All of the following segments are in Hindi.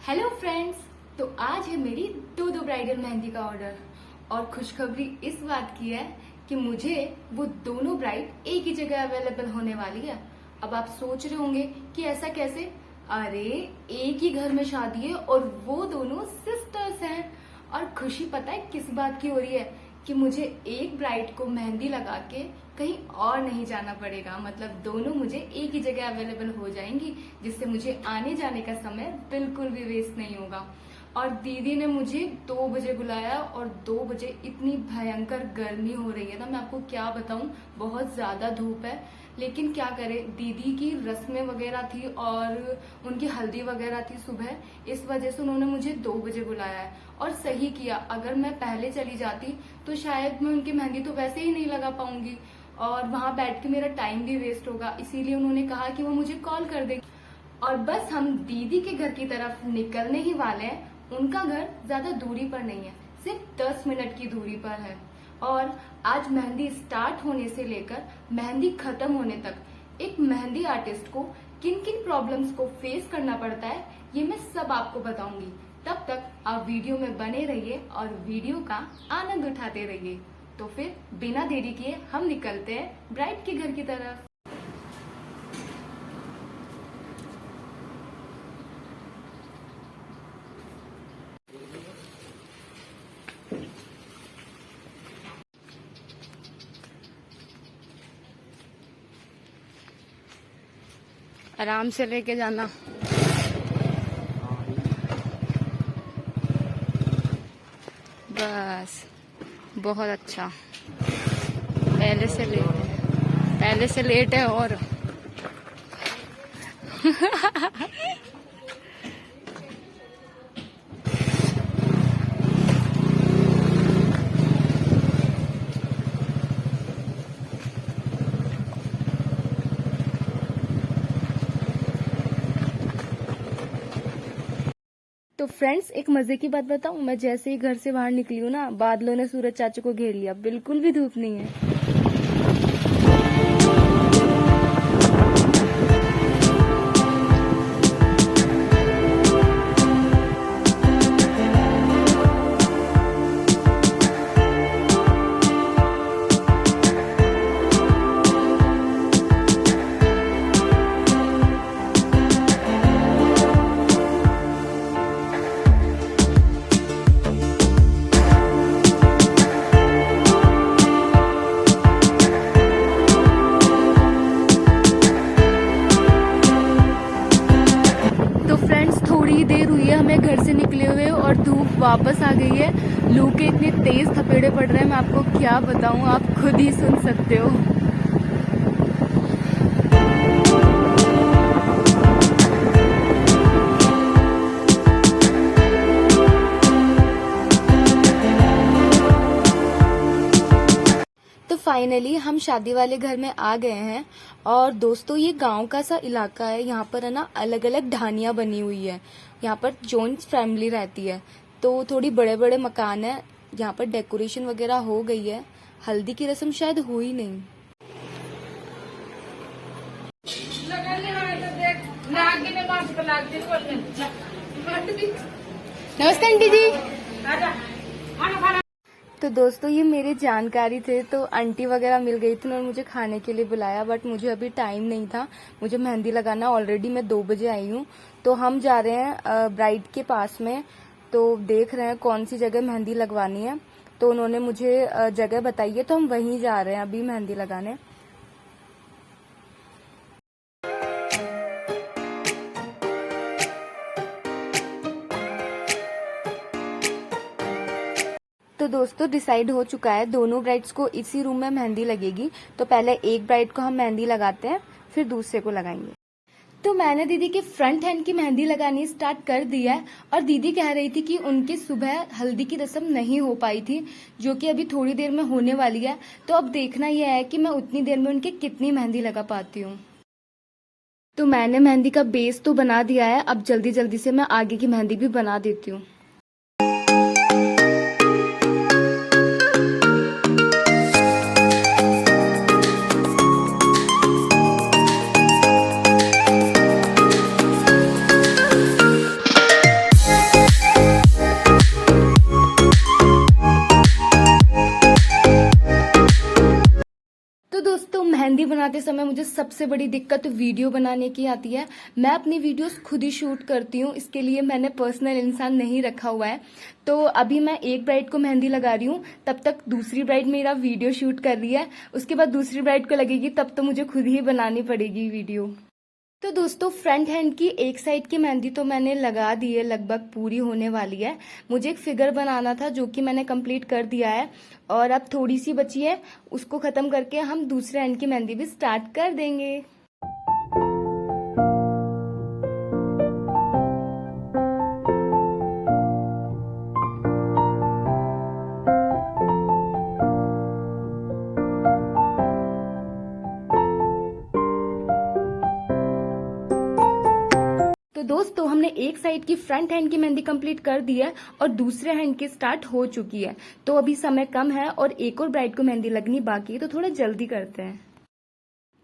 Hello friends. तो आज है मेरी दो ब्राइडल मेहंदी का ऑर्डर और खुशखबरी इस बात की है कि मुझे वो दोनों ब्राइड एक ही जगह अवेलेबल होने वाली है। अब आप सोच रहे होंगे कि ऐसा कैसे? अरे एक ही घर में शादी है और वो दोनों सिस्टर्स हैं। और खुशी पता है किस बात की हो रही है कि मुझे एक ब्राइड को मेहंदी लगा के कहीं और नहीं जाना पड़ेगा। मतलब दोनों मुझे एक ही जगह अवेलेबल हो जाएंगी, जिससे मुझे आने जाने का समय बिल्कुल भी वेस्ट नहीं होगा। और दीदी ने मुझे 2 बजे बुलाया और 2 बजे इतनी भयंकर गर्मी हो रही है ना, मैं आपको क्या बताऊं, बहुत ज्यादा धूप है। लेकिन क्या करे, दीदी की रस्में वगैरह थी और उनकी हल्दी वगैरह थी सुबह, इस वजह से उन्होंने मुझे 2 बजे बुलाया है। और सही किया, अगर मैं पहले चली जाती तो शायद मैं उनकी मेहंदी तो वैसे ही नहीं लगा पाऊंगी और वहां बैठ के मेरा टाइम भी वेस्ट होगा। इसीलिए उन्होंने कहा कि वो मुझे कॉल कर देगी। और बस हम दीदी के घर की तरफ निकलने ही वाले हैं। उनका घर ज्यादा दूरी पर नहीं है, सिर्फ 10 मिनट की दूरी पर है। और आज मेहंदी स्टार्ट होने से लेकर मेहंदी खत्म होने तक एक मेहंदी आर्टिस्ट को किन किन प्रॉब्लम्स को फेस करना पड़ता है, ये मैं सब आपको बताऊंगी। तब तक आप वीडियो में बने रहिए और वीडियो का आनंद उठाते रहिए। तो फिर बिना देरी किए हम निकलते हैं ब्राइड के घर की तरफ। आराम से लेके जाना। बस बहुत अच्छा। पहले से लेट है और तो फ्रेंड्स, एक मजे की बात बताऊं, मैं जैसे ही घर से बाहर निकली हूँ ना, बादलों ने सूरज चाचू को घेर लिया। बिल्कुल भी धूप नहीं है। तो फ्रेंड्स, थोड़ी ही देर हुई है हमें घर से निकले हुए और धूप वापस आ गई है। लू के इतने तेज थपेड़े पड़ रहे हैं, मैं आपको क्या बताऊं, आप खुद ही सुन सकते हो। तो फाइनली हम शादी वाले घर में आ गए हैं। और दोस्तों, ये गांव का सा इलाका है। यहाँ पर है ना अलग अलग ढानियां बनी हुई है। यहाँ पर जॉइंट फैमिली रहती है, तो थोड़ी बड़े बड़े मकान है। यहाँ पर डेकोरेशन वगैरह हो गई है। हल्दी की रस्म शायद हुई नहीं। नमस्ते आंटी जी। तो दोस्तों, ये मेरे जानकारी थे, तो आंटी वगैरह मिल गई थी, उन्होंने मुझे खाने के लिए बुलाया। बट मुझे अभी टाइम नहीं था, मुझे मेहंदी लगाना। ऑलरेडी मैं 2 बजे आई हूँ। तो हम जा रहे हैं ब्राइड के पास में, तो देख रहे हैं कौन सी जगह मेहंदी लगवानी है। तो उन्होंने मुझे जगह बताई है, तो हम वहीं जा रहे हैं अभी मेहंदी लगाने। तो दोस्तों, डिसाइड हो चुका है, दोनों ब्राइड्स को इसी रूम में मेहंदी लगेगी। तो पहले एक ब्राइड को हम मेहंदी लगाते हैं, फिर दूसरे को लगाएंगे। तो मैंने दीदी के फ्रंट हैंड की मेहंदी लगानी स्टार्ट कर दिया है। और दीदी कह रही थी कि उनकी सुबह हल्दी की रस्म नहीं हो पाई थी, जो कि अभी थोड़ी देर में होने वाली है। तो अब देखना यह है कि मैं उतनी देर में उनके कितनी मेहंदी लगा पाती हूँ। तो मैंने मेहंदी का बेस तो बना दिया है, अब जल्दी जल्दी से मैं आगे की मेहंदी भी बना देती हूँ। बनाते समय मुझे सबसे बड़ी दिक्कत वीडियो बनाने की आती है। मैं अपनी वीडियोस खुद ही शूट करती हूँ, इसके लिए मैंने पर्सनल इंसान नहीं रखा हुआ है। तो अभी मैं एक ब्राइड को मेहंदी लगा रही हूँ, तब तक दूसरी ब्राइड मेरा वीडियो शूट कर रही है, उसके बाद दूसरी ब्राइड को लगेगी, तब तो मुझे खुद ही बनानी पड़ेगी वीडियो। तो दोस्तों, फ्रंट हैंड की एक साइड की मेहंदी तो मैंने लगा दी है, लगभग पूरी होने वाली है। मुझे एक फिगर बनाना था जो कि मैंने कंप्लीट कर दिया है और अब थोड़ी सी बची है, उसको खत्म करके हम दूसरे हैंड की मेहंदी भी स्टार्ट कर देंगे। तो दोस्तों, हमने एक साइड की फ्रंट हैंड की मेहंदी कंप्लीट कर दी है और दूसरे हैंड की स्टार्ट हो चुकी है। तो अभी समय कम है और एक और ब्राइड को मेहंदी लगनी बाकी है, तो थोड़ा जल्दी करते हैं।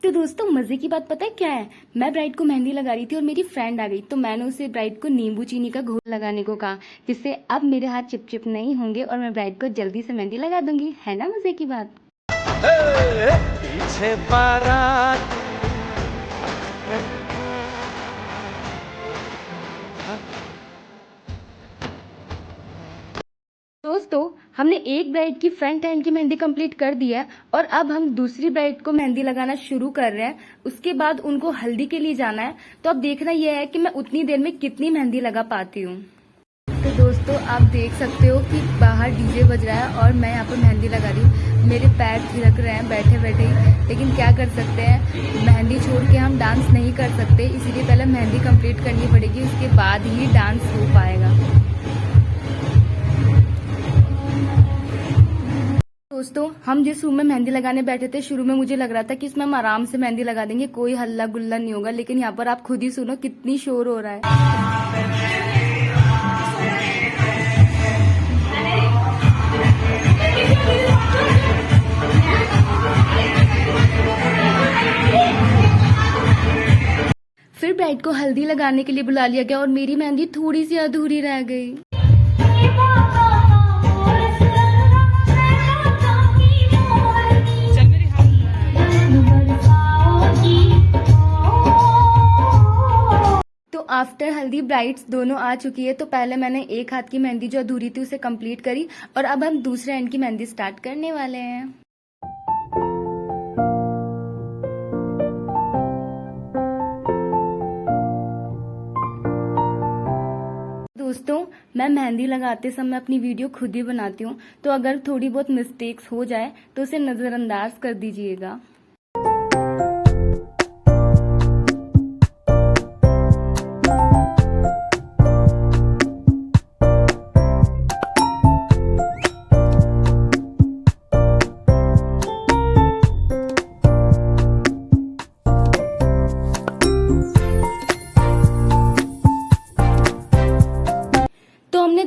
तो दोस्तों, मजे की बात पता है क्या है? मैं ब्राइड को मेहंदी लगा रही थी और मेरी फ्रेंड आ गई, तो मैंने उसे ब्राइड को नींबू चीनी का घोल लगाने को कहा, जिससे अब मेरे हाथ चिपचिप नहीं होंगे और मैं ब्राइड को जल्दी से मेहंदी लगा दूंगी। है ना मजे की बात? पीछे बारात दोस्तों, हमने एक ब्राइड की फ्रंट हैंड की मेहंदी कंप्लीट कर दी है और अब हम दूसरी ब्राइड को मेहंदी लगाना शुरू कर रहे हैं। उसके बाद उनको हल्दी के लिए जाना है, तो अब देखना यह है कि मैं उतनी देर में कितनी मेहंदी लगा पाती हूँ। तो दोस्तों, आप देख सकते हो कि बाहर डीजे बज रहा है और मैं यहाँ पर मेहंदी लगा रही हूँ। मेरे पैर थिरक रहे हैं बैठे बैठे ही, लेकिन क्या कर सकते हैं, मेहंदी छोड़ के हम डांस नहीं कर सकते, इसीलिए पहले मेहंदी कंप्लीट करनी पड़ेगी, उसके बाद ही डांस हो पाएगा। दोस्तों, हम जिस रूम में मेहंदी लगाने बैठे थे, शुरू में मुझे लग रहा था कि इसमें हम आराम से मेहंदी लगा देंगे, कोई हल्ला गुल्ला नहीं होगा, लेकिन यहाँ पर आप खुद ही सुनो कितनी शोर हो रहा है। फिर ब्राइड को हल्दी लगाने के लिए बुला लिया गया और मेरी मेहंदी थोड़ी सी अधूरी रह गई। तो आफ्टर हल्दी ब्राइड्स दोनों आ चुकी है, तो पहले मैंने एक हाथ की मेहंदी जो अधूरी थी उसे कंप्लीट करी और अब हम दूसरे हैंड की मेहंदी स्टार्ट करने वाले हैं। दोस्तों, मैं मेहंदी लगाते समय अपनी वीडियो खुद ही बनाती हूँ, तो अगर थोड़ी बहुत मिस्टेक्स हो जाए तो उसे नजरअंदाज कर दीजिएगा।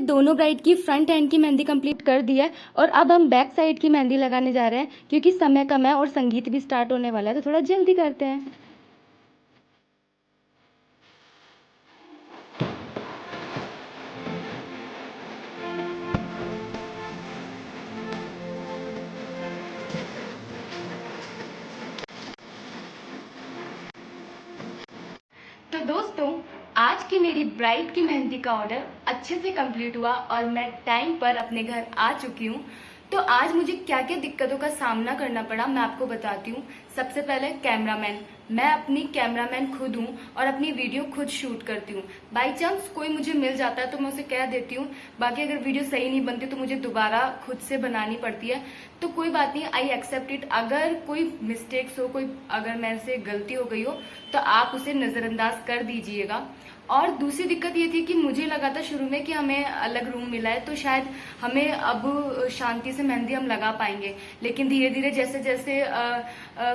दोनों ब्राइड की फ्रंट हैंड की मेहंदी कंप्लीट कर दी है और अब हम बैक साइड की मेहंदी लगाने जा रहे हैं, क्योंकि समय कम है और संगीत भी स्टार्ट होने वाला है, तो थोड़ा जल्दी करते हैं। तो दोस्तों, आज की मेरी ब्राइड की मेहंदी का ऑर्डर अच्छे से कंप्लीट हुआ और मैं टाइम पर अपने घर आ चुकी हूँ। तो आज मुझे क्या क्या दिक्कतों का सामना करना पड़ा मैं आपको बताती हूँ। सबसे पहले कैमरामैन, मैं अपनी कैमरामैन खुद हूँ और अपनी वीडियो खुद शूट करती हूँ। बाई चांस कोई मुझे मिल जाता है तो मैं उसे कह देती हूँ, बाकी अगर वीडियो सही नहीं बनती तो मुझे दोबारा खुद से बनानी पड़ती है, तो कोई बात नहीं, आई एक्सेप्ट इट। अगर कोई मिस्टेक्स हो, कोई अगर मेरे से गलती हो गई हो तो आप उसे नजरअंदाज कर दीजिएगा। और दूसरी दिक्कत ये थी कि मुझे लगा था शुरू में कि हमें अलग रूम मिला है तो शायद हमें अब शांति से मेहंदी हम लगा पाएंगे, लेकिन धीरे धीरे जैसे जैसे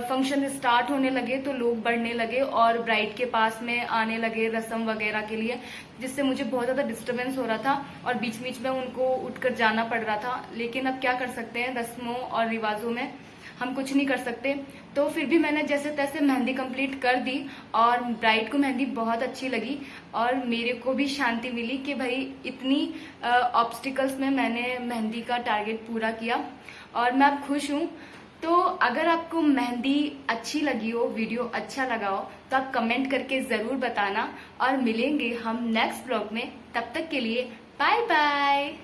फंक्शन स्टार्ट होने लगे तो लोग बढ़ने लगे और ब्राइड के पास में आने लगे रस्म वगैरह के लिए, जिससे मुझे बहुत ज़्यादा डिस्टर्बेंस हो रहा था और बीच बीच में उनको उठकर जाना पड़ रहा था। लेकिन अब क्या कर सकते हैं, रस्मों और रिवाजों में हम कुछ नहीं कर सकते। तो फिर भी मैंने जैसे तैसे मेहंदी कंप्लीट कर दी और ब्राइड को मेहंदी बहुत अच्छी लगी और मेरे को भी शांति मिली कि भाई इतनी ऑब्स्टिकल्स में मैंने मेहंदी का टारगेट पूरा किया और मैं अब खुश हूँ। तो अगर आपको मेहंदी अच्छी लगी हो, वीडियो अच्छा लगा हो, तो आप कमेंट करके जरूर बताना और मिलेंगे हम नेक्स्ट ब्लॉग में। तब तक के लिए बाय बाय।